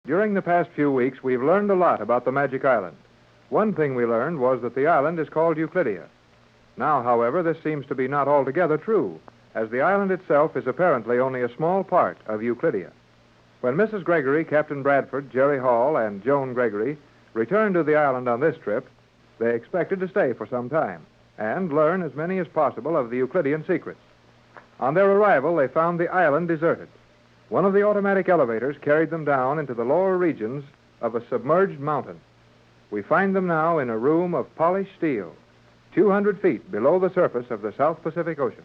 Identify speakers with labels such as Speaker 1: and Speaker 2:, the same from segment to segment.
Speaker 1: During the past few weeks, we've learned a lot about the Magic Island. One thing we learned was that the island is called Euclidia. Now, however, this seems to be not altogether true, as the island itself is apparently only a small part of Euclidia. When Mrs. Gregory, Captain Bradford, Jerry Hall, and Joan Gregory returned to the island on this trip, they expected to stay for some time and learn as many as possible of the Euclidean secrets. On their arrival, they found the island deserted. One of the automatic elevators carried them down into the lower regions of a submerged mountain. We find them now in a room of polished steel, 200 feet below the surface of the South Pacific Ocean.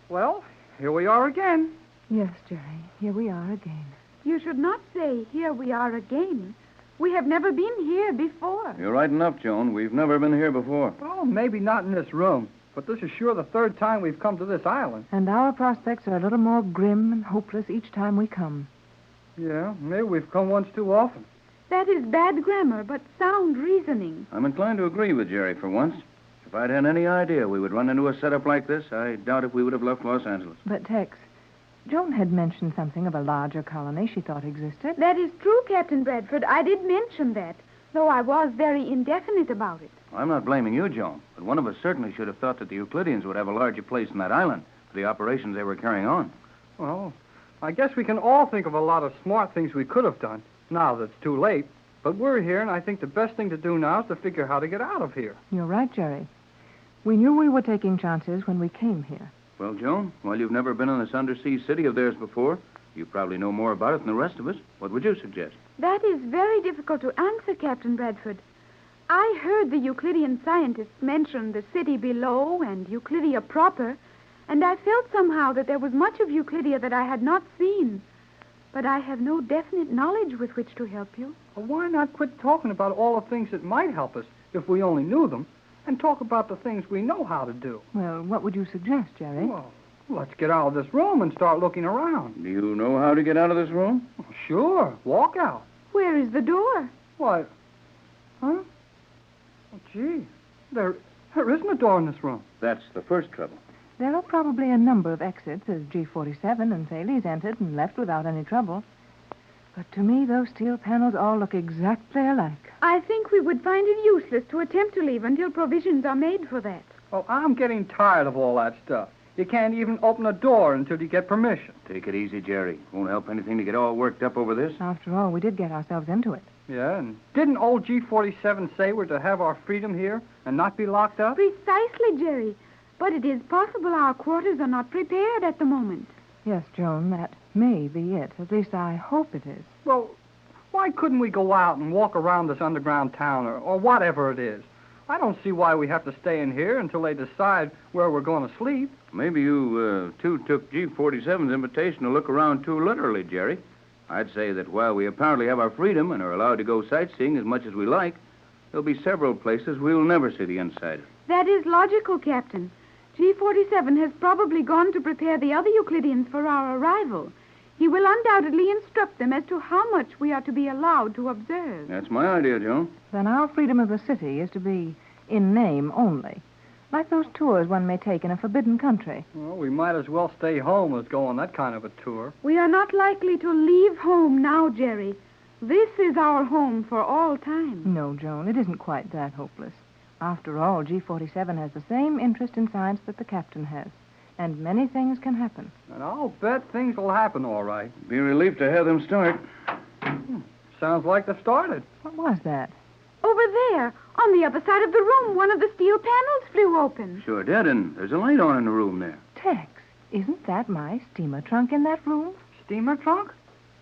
Speaker 2: Well, here we are again.
Speaker 3: Yes, Jerry, here we are again.
Speaker 4: You should not say, here we are again. We have never been here before.
Speaker 5: You're right enough, Joan. We've never been here before.
Speaker 2: Well, maybe not in this room, but this is sure the third time we've come to this island.
Speaker 3: And our prospects are a little more grim and hopeless each time we come.
Speaker 2: Yeah, maybe we've come once too often.
Speaker 4: That is bad grammar, but sound reasoning.
Speaker 5: I'm inclined to agree with Jerry for once. If I'd had any idea we would run into a setup like this, I doubt if we would have left Los Angeles.
Speaker 3: But, Tex, Joan had mentioned something of a larger colony she thought existed.
Speaker 4: That is true, Captain Bradford. I did mention that, though I was very indefinite about it.
Speaker 5: I'm not blaming you, Joan, but one of us certainly should have thought that the Euclideans would have a larger place in that island for the operations they were carrying on.
Speaker 2: Well, I guess we can all think of a lot of smart things we could have done, now that it's too late. But we're here, and I think the best thing to do now is to figure how to get out of here.
Speaker 3: You're right, Jerry. We knew we were taking chances when we came here.
Speaker 5: Well, Joan, while you've never been in this undersea city of theirs before, you probably know more about it than the rest of us. What would you suggest?
Speaker 4: That is very difficult to answer, Captain Bradford. I heard the Euclidean scientists mention the city below and Euclidia proper, and I felt somehow that there was much of Euclidia that I had not seen. But I have no definite knowledge with which to help you.
Speaker 2: Well, why not quit talking about all the things that might help us if we only knew them, and talk about the things we know how to do?
Speaker 3: Well, what would you suggest, Jerry?
Speaker 2: Well, let's get out of this room and start looking around.
Speaker 5: Do you know how to get out of this room?
Speaker 2: Well, sure. Walk out.
Speaker 4: Where is the door?
Speaker 2: What? Huh? Oh, gee. There isn't a door in this room.
Speaker 5: That's the first trouble.
Speaker 3: There are probably a number of exits as G47 and Thales entered and left without any trouble. But to me, those steel panels all look exactly alike.
Speaker 4: I think we would find it useless to attempt to leave until provisions are made for that.
Speaker 2: Well, I'm getting tired of all that stuff. You can't even open a door until you get permission.
Speaker 5: Take it easy, Jerry. Won't help anything to get all worked up over this.
Speaker 3: After all, we did get ourselves into it.
Speaker 2: Yeah, and didn't old G47 say we're to have our freedom here and not be locked up?
Speaker 4: Precisely, Jerry. But it is possible our quarters are not prepared at the moment.
Speaker 3: Yes, Joan, that may be it. At least I hope it is.
Speaker 2: Well, why couldn't we go out and walk around this underground town or whatever it is? I don't see why we have to stay in here until they decide where we're going to sleep.
Speaker 5: Maybe you, two took G47's invitation to look around too literally, Jerry. I'd say that while we apparently have our freedom and are allowed to go sightseeing as much as we like, there'll be several places we'll never see the inside of.
Speaker 4: That is logical, Captain. G47 has probably gone to prepare the other Euclideans for our arrival. He will undoubtedly instruct them as to how much we are to be allowed to observe.
Speaker 5: That's my idea, Joan.
Speaker 3: Then our freedom of the city is to be in name only, like those tours one may take in a forbidden country.
Speaker 2: Well, we might as well stay home as go on that kind of a tour.
Speaker 4: We are not likely to leave home now, Jerry. This is our home for all time.
Speaker 3: No, Joan, it isn't quite that hopeless. After all, G47 has the same interest in science that the captain has, and many things can happen.
Speaker 2: And I'll bet things will happen all right.
Speaker 5: Be relieved to have them start.
Speaker 2: Sounds like they've started.
Speaker 3: What was that?
Speaker 4: Over there, on the other side of the room, one of the steel panels flew open.
Speaker 5: Sure did, and there's a light on in the room there.
Speaker 3: Tex, isn't that my steamer trunk in that room?
Speaker 2: Steamer trunk?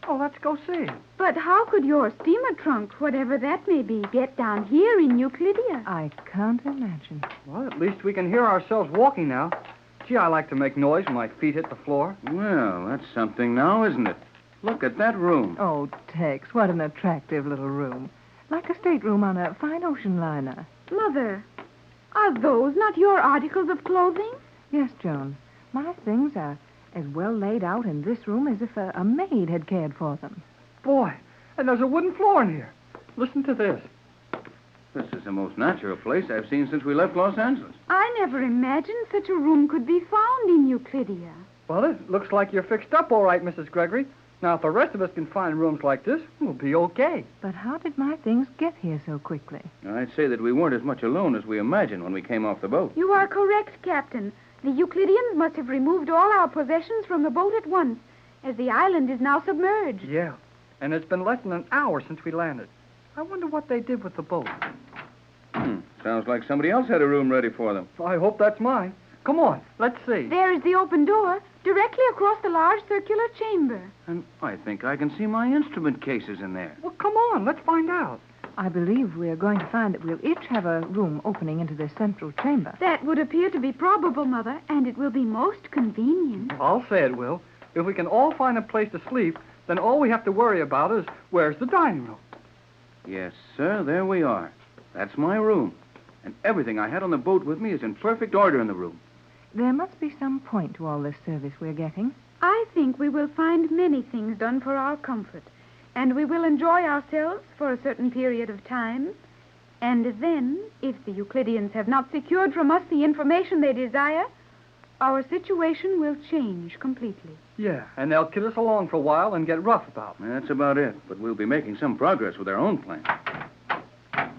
Speaker 2: Oh, let's go see.
Speaker 4: But how could your steamer trunk, whatever that may be, get down here in Euclidia?
Speaker 3: I can't imagine.
Speaker 2: Well, at least we can hear ourselves walking now. Gee, I like to make noise when my feet hit the floor.
Speaker 5: Well, that's something now, isn't it? Look at that room.
Speaker 3: Oh, Tex, what an attractive little room. Like a stateroom on a fine ocean liner.
Speaker 4: Mother, are those not your articles of clothing?
Speaker 3: Yes, Joan. My things are as well laid out in this room as if a maid had cared for them.
Speaker 2: Boy, and there's a wooden floor in here. Listen to this.
Speaker 5: This is the most natural place I've seen since we left Los Angeles.
Speaker 4: I never imagined such a room could be found in Euclidia.
Speaker 2: Well, it looks like you're fixed up all right, Mrs. Gregory. Now, if the rest of us can find rooms like this, we'll be okay.
Speaker 3: But how did my things get here so quickly?
Speaker 5: I'd say that we weren't as much alone as we imagined when we came off the boat.
Speaker 4: You are correct, Captain. The Euclideans must have removed all our possessions from the boat at once, as the island is now submerged.
Speaker 2: Yeah, and it's been less than an hour since we landed. I wonder what they did with the boat.
Speaker 5: Sounds like somebody else had a room ready for them.
Speaker 2: I hope that's mine. Come on, let's see.
Speaker 4: There is the open door, directly across the large circular chamber.
Speaker 5: And I think I can see my instrument cases in there.
Speaker 2: Well, come on, let's find out.
Speaker 3: I believe we are going to find that we'll each have a room opening into this central chamber.
Speaker 4: That would appear to be probable, Mother, and it will be most convenient.
Speaker 2: I'll say it will. If we can all find a place to sleep, then all we have to worry about is where's the dining room.
Speaker 5: Yes, sir, there we are. That's my room. And everything I had on the boat with me is in perfect order in the room.
Speaker 3: There must be some point to all this service we're getting.
Speaker 4: I think we will find many things done for our comfort, and we will enjoy ourselves for a certain period of time. And then, if the Euclideans have not secured from us the information they desire, our situation will change completely.
Speaker 2: Yeah, and they'll kid us along for a while and get rough about it.
Speaker 5: That's about it. But we'll be making some progress with our own plan.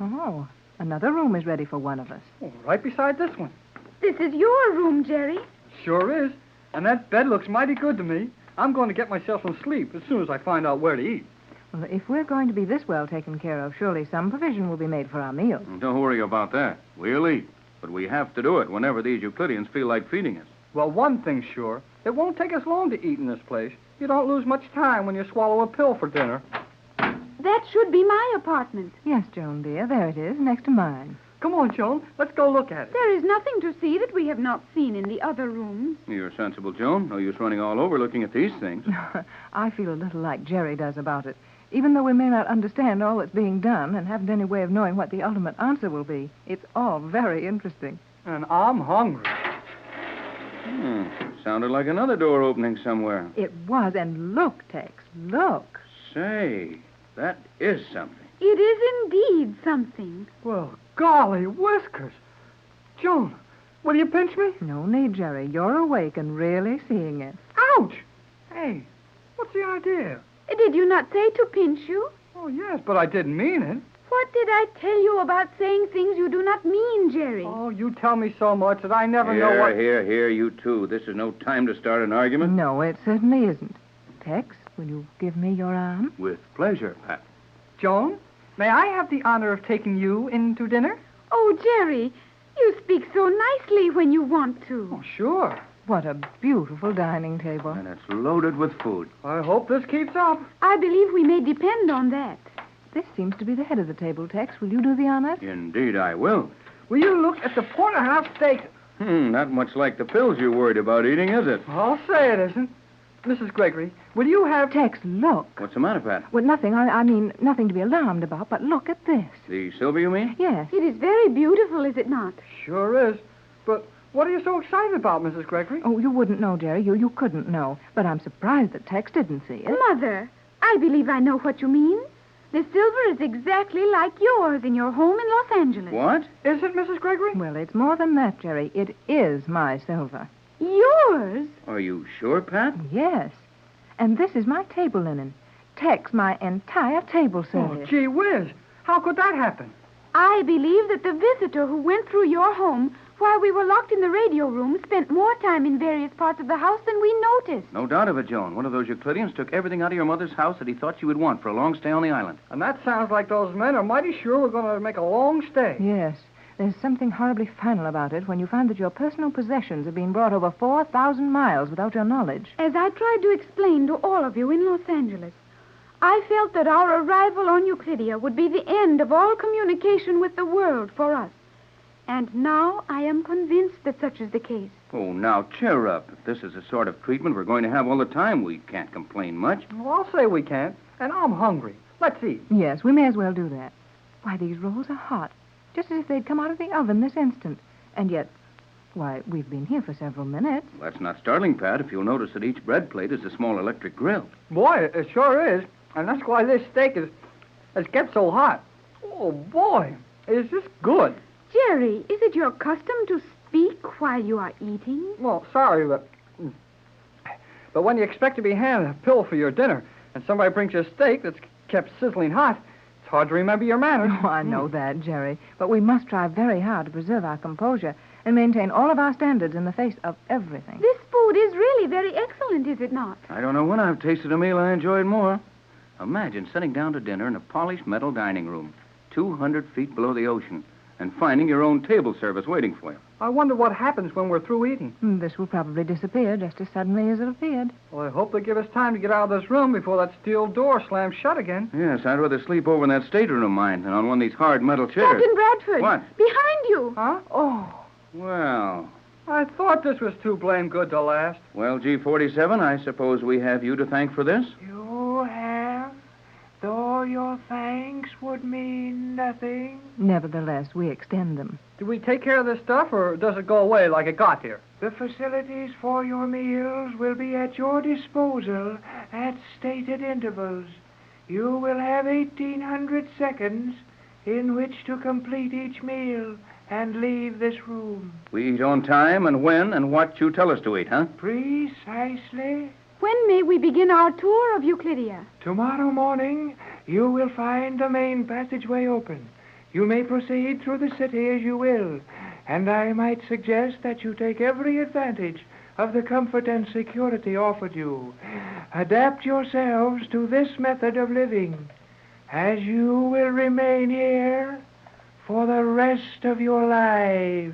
Speaker 3: Oh, another room is ready for one of us.
Speaker 2: Oh, right beside this one.
Speaker 4: This is your room, Jerry.
Speaker 2: Sure is. And that bed looks mighty good to me. I'm going to get myself some sleep as soon as I find out where to eat.
Speaker 3: Well, if we're going to be this well taken care of, surely some provision will be made for our meals.
Speaker 5: Don't worry about that. We'll eat. But we have to do it whenever these Euclideans feel like feeding us.
Speaker 2: Well, one thing's sure. It won't take us long to eat in this place. You don't lose much time when you swallow a pill for dinner.
Speaker 4: That should be my apartment.
Speaker 3: Yes, Joan, dear, there it is, next to mine.
Speaker 2: Come on, Joan. Let's go look at it.
Speaker 4: There is nothing to see that we have not seen in the other rooms.
Speaker 5: You're sensible, Joan. No use running all over looking at these things.
Speaker 3: I feel a little like Jerry does about it. Even though we may not understand all that's being done and haven't any way of knowing what the ultimate answer will be, it's all very interesting.
Speaker 2: And I'm hungry.
Speaker 5: Sounded like another door opening somewhere.
Speaker 3: It was, and look, Tex, look.
Speaker 5: Say, that is something.
Speaker 4: It is indeed something.
Speaker 2: Well, golly whiskers. Joan, will you pinch me?
Speaker 3: No need, Jerry. You're awake and really seeing it.
Speaker 2: Ouch! Hey, what's the idea?
Speaker 4: Did you not say to pinch you?
Speaker 2: Oh, yes, but I didn't mean it.
Speaker 4: What did I tell you about saying things you do not mean, Jerry?
Speaker 2: Oh, you tell me so much that I never know what...
Speaker 5: Here, you two. This is no time to start an argument.
Speaker 3: No, it certainly isn't. Tex, will you give me your arm?
Speaker 5: With pleasure, Pat.
Speaker 2: Joan, may I have the honor of taking you in to dinner?
Speaker 4: Oh, Jerry, you speak so nicely when you want to.
Speaker 2: Oh, sure.
Speaker 3: What a beautiful dining table.
Speaker 5: And it's loaded with food.
Speaker 2: I hope this keeps up.
Speaker 4: I believe we may depend on that.
Speaker 3: This seems to be the head of the table, Tex. Will you do the honors?
Speaker 5: Indeed, I will.
Speaker 2: Will you look at the porterhouse steak?
Speaker 5: Not much like the pills you're worried about eating, is it?
Speaker 2: I'll say it isn't. Mrs. Gregory, will you have...
Speaker 3: Tex, look.
Speaker 5: What's the matter, Pat?
Speaker 3: Well, nothing. I mean, nothing to be alarmed about, but look at this.
Speaker 5: The silver, you mean?
Speaker 3: Yes.
Speaker 4: It is very beautiful, is it not?
Speaker 2: Sure is. But what are you so excited about, Mrs. Gregory?
Speaker 3: Oh, you wouldn't know, Jerry. You couldn't know. But I'm surprised that Tex didn't see it.
Speaker 4: Mother, I believe I know what you mean. The silver is exactly like yours in your home in Los Angeles.
Speaker 5: What?
Speaker 2: Is it, Mrs. Gregory?
Speaker 3: Well, it's more than that, Jerry. It is my silver.
Speaker 4: Yours?
Speaker 5: Are you sure, Pat?
Speaker 3: Yes. And this is my table linen. Tex, my entire table
Speaker 2: Oh,
Speaker 3: service.
Speaker 2: gee whiz. How could that happen?
Speaker 4: I believe that the visitor who went through your home while we were locked in the radio room spent more time in various parts of the house than we noticed.
Speaker 5: No doubt of it, Joan. One of those Euclideans took everything out of your mother's house that he thought she would want for a long stay on the island.
Speaker 2: And that sounds like those men are mighty sure we're going to make a long stay.
Speaker 3: Yes. There's something horribly final about it when you find that your personal possessions have been brought over 4,000 miles without your knowledge.
Speaker 4: As I tried to explain to all of you in Los Angeles, I felt that our arrival on Euclidia would be the end of all communication with the world for us. And now I am convinced that such is the case.
Speaker 5: Oh, now, cheer up. If this is the sort of treatment we're going to have all the time, we can't complain much.
Speaker 2: Well, I'll say we can't. And I'm hungry. Let's eat.
Speaker 3: Yes, we may as well do that. Why, these rolls are hot, just as if they'd come out of the oven this instant. And yet, why, we've been here for several minutes.
Speaker 5: Well, that's not startling, Pat, if you'll notice that each bread plate is a small electric grill.
Speaker 2: Boy, it sure is. And that's why this steak has kept so hot. Oh, boy. Is this good?
Speaker 4: Jerry, is it your custom to speak while you are eating?
Speaker 2: Well, sorry, but But when you expect to be handed a pill for your dinner, and somebody brings you a steak that's kept sizzling hot, it's hard to remember your manners.
Speaker 3: Oh, I know that, Jerry. But we must try very hard to preserve our composure and maintain all of our standards in the face of everything.
Speaker 4: This food is really very excellent, is it not?
Speaker 5: I don't know when I've tasted a meal I enjoyed more. Imagine sitting down to dinner in a polished metal dining room, 200 feet below the ocean, and finding your own table service waiting for you.
Speaker 2: I wonder what happens when we're through eating.
Speaker 3: This will probably disappear just as suddenly as it appeared.
Speaker 2: Well, I hope they give us time to get out of this room before that steel door slams shut again.
Speaker 5: Yes, I'd rather sleep over in that stateroom of mine than on one of these hard metal chairs.
Speaker 4: Captain Bradford.
Speaker 5: What?
Speaker 4: Behind you.
Speaker 2: Huh?
Speaker 3: Oh,
Speaker 5: Well,
Speaker 2: I thought this was too blame good to last.
Speaker 5: well, G47, I suppose we have you to thank for this?
Speaker 6: You have, though your thanks would mean nothing.
Speaker 3: nevertheless, we extend them.
Speaker 2: Do we take care of this stuff, or does it go away like it got here?
Speaker 6: The facilities for your meals will be at your disposal at stated intervals. You will have 1,800 seconds in which to complete each meal and leave this room.
Speaker 5: We eat on time and when and what you tell us to eat, huh?
Speaker 6: Precisely.
Speaker 4: When may we begin our tour of Euclidia?
Speaker 6: Tomorrow morning, you will find the main passageway open. You may proceed through the city as you will, and I might suggest that you take every advantage of the comfort and security offered you. Adapt yourselves to this method of living, as you will remain here for the rest of your lives.